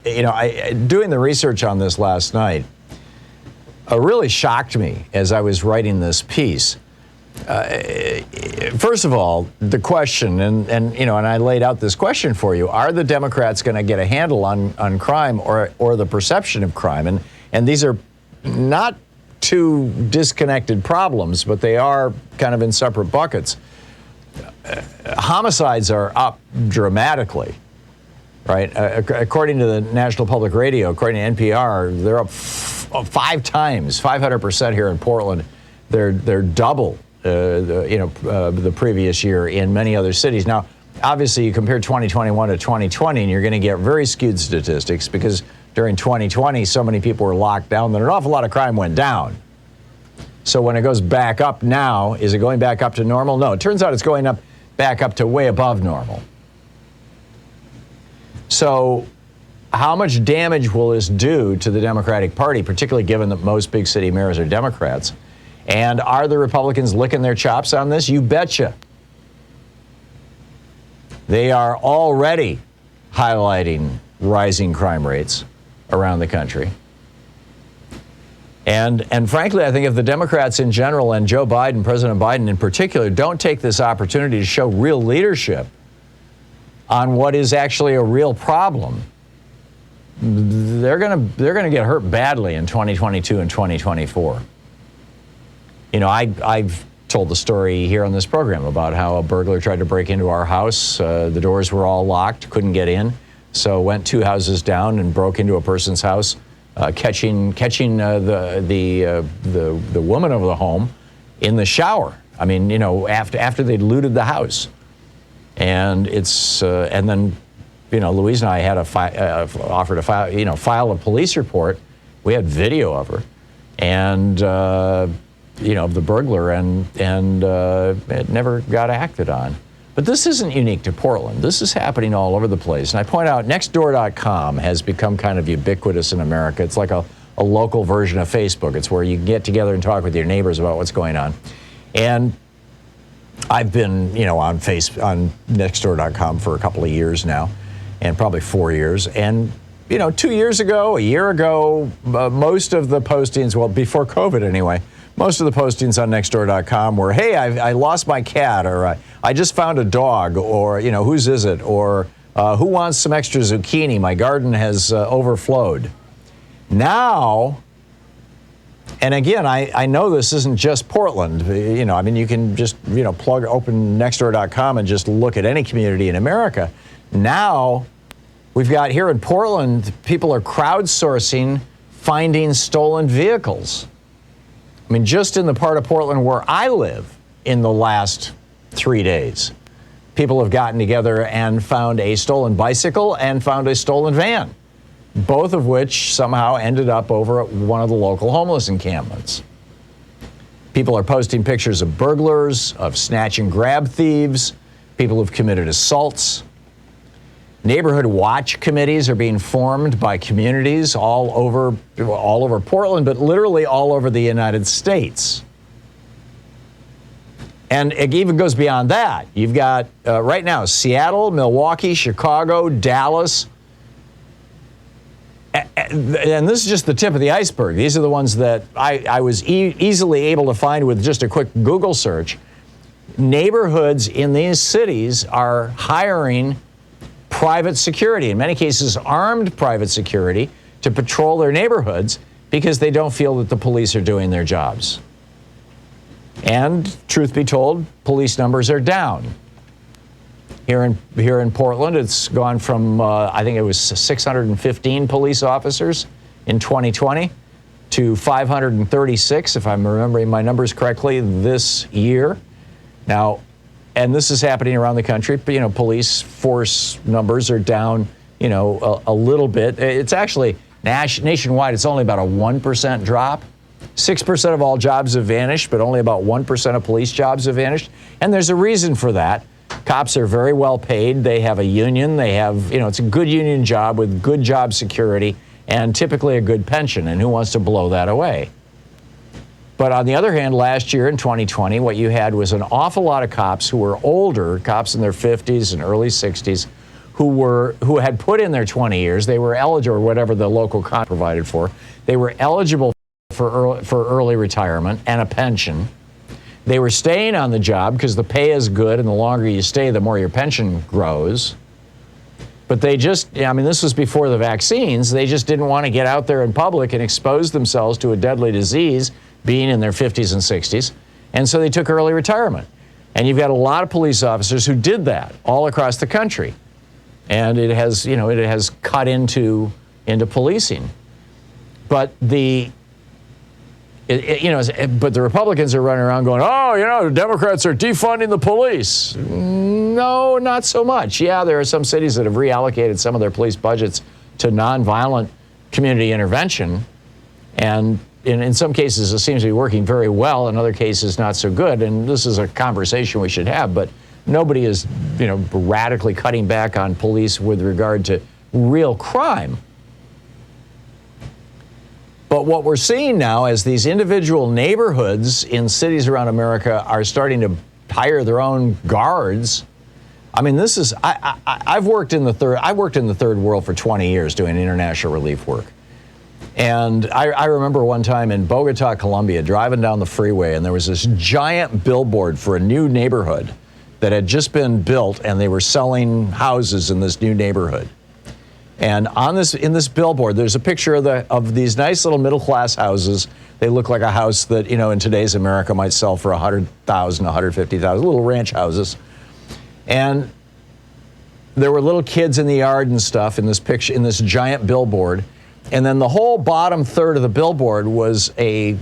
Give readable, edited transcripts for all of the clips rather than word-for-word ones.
You know, doing the research on this last night really shocked me as I was writing this piece. First of all, the question, and I laid out this question for you: are the Democrats going to get a handle on crime or the perception of crime? And these are not two disconnected problems, but they are kind of in separate buckets. Homicides are up dramatically. Right. According to the National Public Radio, according to NPR, they're up 5 times, 500% here in Portland. They're double, the previous year in many other cities. Now, obviously, you compare 2021 to 2020, and you're going to get very skewed statistics because during 2020, so many people were locked down that an awful lot of crime went down. So when it goes back up now, is it going back up to normal? No, it turns out it's going back up to way above normal. So how much damage will this do to the Democratic Party, particularly given that most big city mayors are Democrats? And are the Republicans licking their chops on this? You betcha. They are already highlighting rising crime rates around the country. And frankly, I think if the Democrats in general and Joe Biden, President Biden in particular, don't take this opportunity to show real leadership on what is actually a real problem, they're going to get hurt badly in 2022 and 2024. You know, I've told the story here on this program about how a burglar tried to break into our house. The doors were all locked, couldn't get in, so went 2 houses down and broke into a person's house, catching the woman of the home in the shower. I mean, after they'd looted the house. And it's and then, Louise and I had offered to file a police report. We had video of her, and of the burglar, and it never got acted on. But this isn't unique to Portland. This is happening all over the place. And I point out, Nextdoor.com has become kind of ubiquitous in America. It's like a local version of Facebook. It's where you can get together and talk with your neighbors about what's going on. And I've been, on Nextdoor.com for a couple of years now, and probably 4 years. And, 2 years ago, a year ago, most of the postings, well, before COVID anyway, most of the postings on Nextdoor.com were, hey, I lost my cat, or I just found a dog, or, whose is it, or who wants some extra zucchini? My garden has overflowed. Now, and again, I know this isn't just Portland. You can just, open Nextdoor.com and just look at any community in America. Now, we've got here in Portland, people are crowdsourcing finding stolen vehicles. I mean, just in the part of Portland where I live in the last 3 days, people have gotten together and found a stolen bicycle and found a stolen van, both of which somehow ended up over at one of the local homeless encampments. People are posting pictures of burglars, of snatch and grab thieves, people who've committed assaults. Neighborhood watch committees are being formed by communities all over Portland, but literally all over the United States. And it even goes beyond that. You've got, right now, Seattle, Milwaukee, Chicago, Dallas. And this is just the tip of the iceberg. These are the ones that I was easily able to find with just a quick Google search. Neighborhoods in these cities are hiring private security, in many cases armed private security, to patrol their neighborhoods because they don't feel that the police are doing their jobs. And truth be told, police numbers are down. Here in Portland, it's gone from, I think it was 615 police officers in 2020 to 536, if I'm remembering my numbers correctly, this year. Now, and this is happening around the country. Police force numbers are down, a little bit. It's actually nationwide, it's only about a 1% drop. 6% of all jobs have vanished, but only about 1% of police jobs have vanished. And there's a reason for that. Cops are very well paid. They have a union. They have, it's a good union job with good job security and typically a good pension. And who wants to blow that away? But on the other hand, last year in 2020, what you had was an awful lot of cops who were older, cops in their 50s and early 60s, who had put in their 20 years. They were eligible, or whatever the local con provided for. They were eligible for early retirement and a pension. They were staying on the job because the pay is good, and the longer you stay, the more your pension grows. But they just, I mean, this was before the vaccines. They just didn't want to get out there in public and expose themselves to a deadly disease, being in their 50s and 60s. And so they took early retirement. And you've got a lot of police officers who did that all across the country. And it has, you know, it has cut into policing. But the Republicans are running around going, oh, you know, the Democrats are defunding the police. No, not so much. Yeah, there are some cities that have reallocated some of their police budgets to nonviolent community intervention. And in some cases, it seems to be working very well. In other cases, not so good. And this is a conversation we should have. But nobody is, you know, radically cutting back on police with regard to real crime. But what we're seeing now is these individual neighborhoods in cities around America are starting to hire their own guards. I mean, this is, I worked in the third world for 20 years doing international relief work. And I remember one time in Bogota, Colombia, driving down the freeway, and there was this giant billboard for a new neighborhood that had just been built, and they were selling houses in this new neighborhood. And in this billboard, there's a picture of these nice little middle-class houses. They look like a house that, you know, in today's America might sell for $100,000, $150,000, little ranch houses. And there were little kids in the yard and stuff in this picture, in this giant billboard. And then the whole bottom third of the billboard was a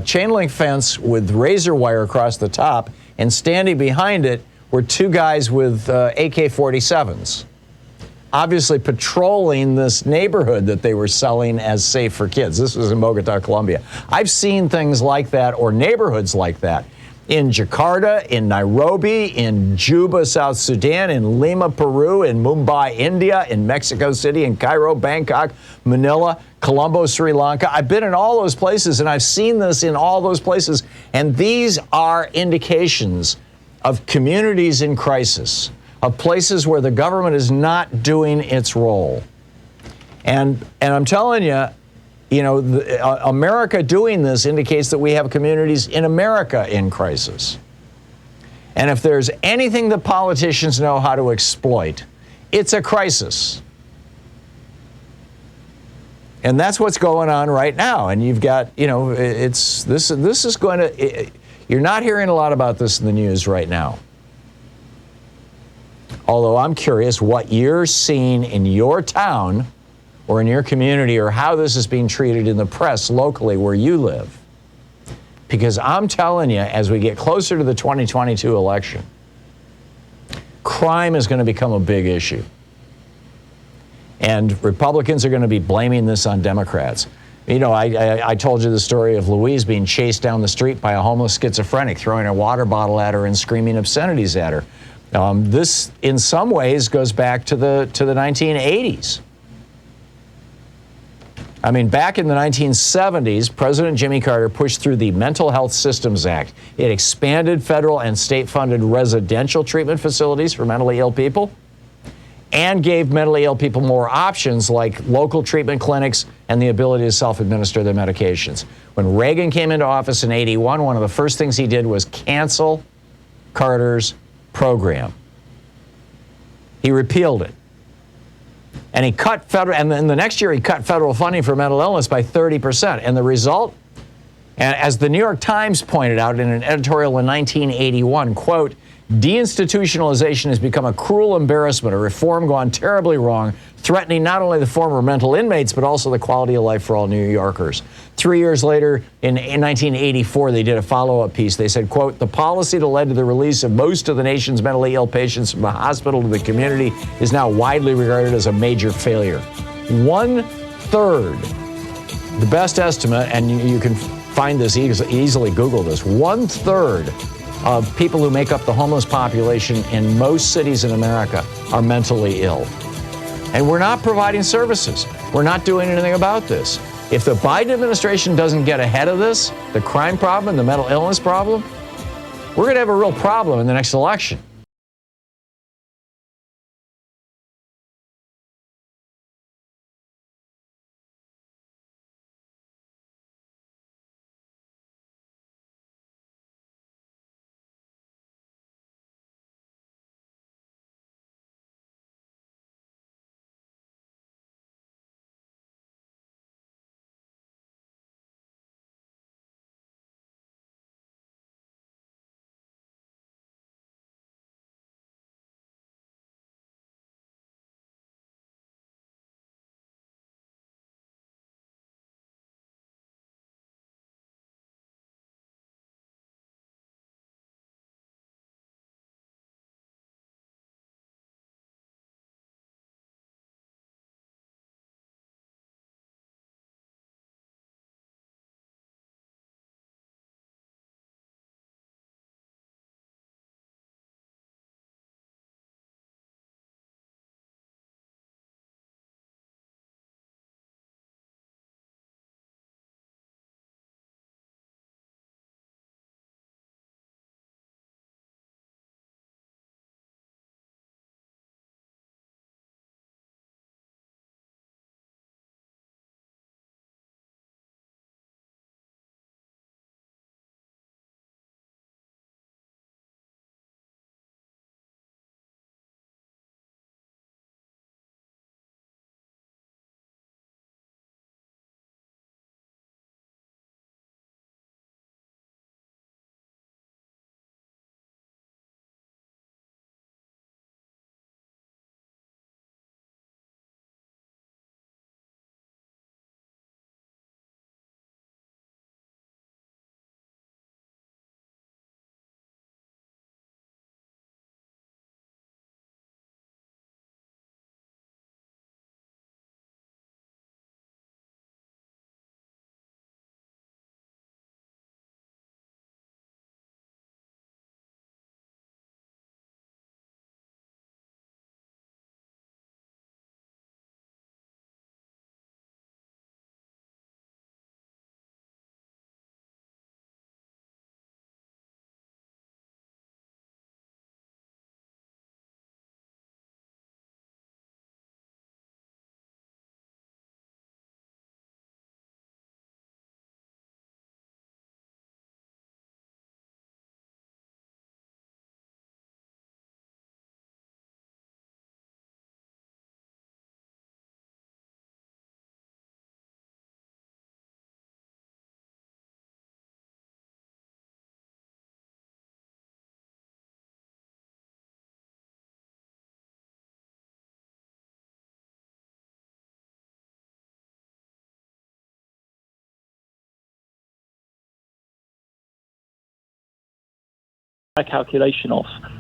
chain link fence with razor wire across the top, and standing behind it were two guys with AK-47s. Obviously patrolling this neighborhood that they were selling as safe for kids. This was in Bogota, Colombia. I've seen things like that, or neighborhoods like that, in Jakarta, in Nairobi, in Juba, South Sudan, in Lima, Peru, in Mumbai, India, in Mexico City, in Cairo, Bangkok, Manila, Colombo, Sri Lanka. I've been in all those places, and I've seen this in all those places. And these are indications of communities in crisis, of places where the government is not doing its role. And I'm telling you, you know, America doing this indicates that we have communities in America in crisis. And if there's anything that politicians know how to exploit, it's a crisis. And that's what's going on right now. And you've got, you know, this is going to, you're not hearing a lot about this in the news right now. Although I'm curious what you're seeing in your town or in your community, or how this is being treated in the press locally where you live. Because I'm telling you, as we get closer to the 2022 election, crime is going to become a big issue. And Republicans are going to be blaming this on Democrats. You know, I told you the story of Louise being chased down the street by a homeless schizophrenic, throwing a water bottle at her and screaming obscenities at her. This, in some ways, goes back to the 1980s. I mean, back in the 1970s, President Jimmy Carter pushed through the Mental Health Systems Act. It expanded federal and state-funded residential treatment facilities for mentally ill people and gave mentally ill people more options like local treatment clinics and the ability to self-administer their medications. When Reagan came into office in '81, one of the first things he did was cancel Carter's program. He repealed it. And he cut federal, and then the next year he cut federal funding for mental illness by 30%. And the result, and as the New York Times pointed out in an editorial in 1981, quote, "Deinstitutionalization has become a cruel embarrassment, a reform gone terribly wrong, threatening not only the former mental inmates, but also the quality of life for all New Yorkers." 3 years later, in 1984, they did a follow-up piece. They said, quote, "The policy that led to the release of most of the nation's mentally ill patients from the hospital to the community is now widely regarded as a major failure." 1/3, the best estimate, and you can find this easily, Google this, 1/3 of people who make up the homeless population in most cities in America are mentally ill. And we're not providing services. We're not doing anything about this. If the Biden administration doesn't get ahead of this, the crime problem and the mental illness problem, we're going to have a real problem in the next election. calculation of